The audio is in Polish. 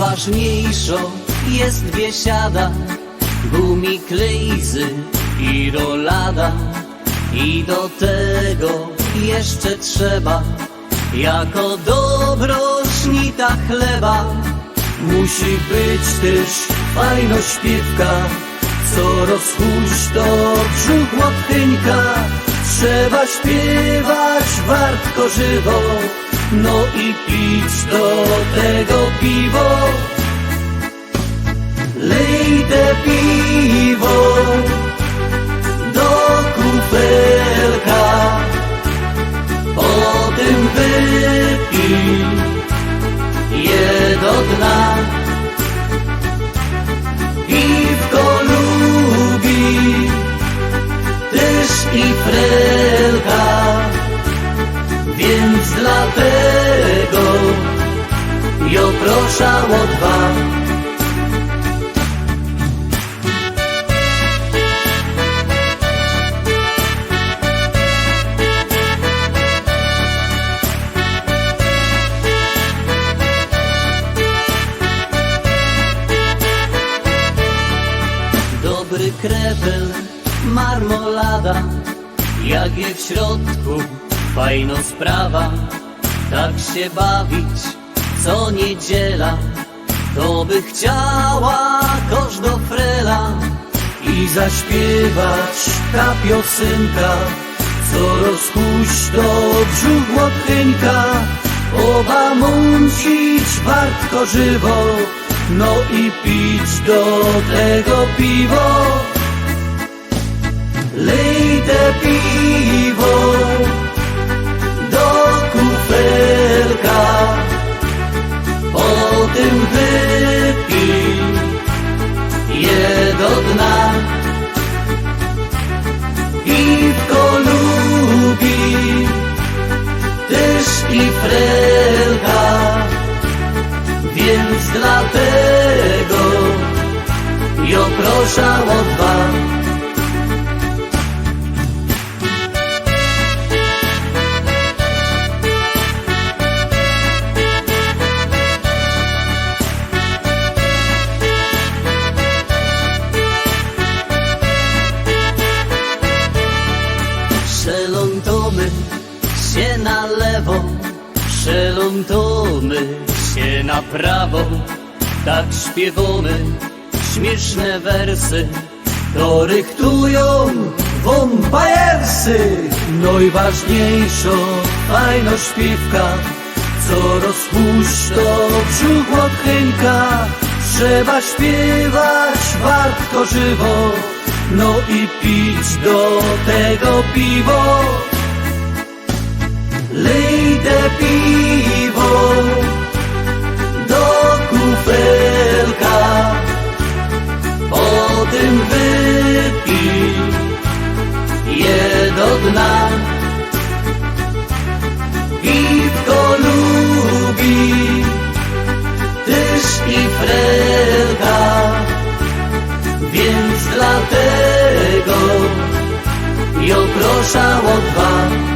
Najważniejszą jest biesiada, gumiklejzy i rolada. I do tego jeszcze trzeba jako dobrośnita chleba. Musi być też fajno śpiewka, co rozchuść do brzuch łatwyńka. Trzeba śpiewać wartko żywo, no i pić do tego piwo. Lej te piwo do kufelka, potem wypij je do dna. Piwko lubi też i Frelka, więc dlatego ją proszę o dwa. Dobry krepel, marmolada, jak je w środku, fajno sprawa. Tak się bawić co niedziela, to by chciała kosz do frela. I zaśpiewać ta piosenka, co rozchuść do brzuch łatwyńka. Oba mącić wartko żywo, no i pić do tego piwo. Lej te piwo do kufelka, potem wypij je do dna. Piwko lubi też i Frelka, więc dlatego ją proszę o dwa. Szelątomy się na lewo, szelątomy się na prawo. Tak śpiewamy śmieszne wersy, to rychtują wąpajersy. Najważniejsza fajno śpiewka, co rozpuść do brzuch łatwyńka. Trzeba śpiewać wartko żywo, no i pić do tego piwo. Lej te piwo do kufelka, potem wypij je do dna. Piwko lubi też i Frelka, więc dlatego ją proszę o dwa.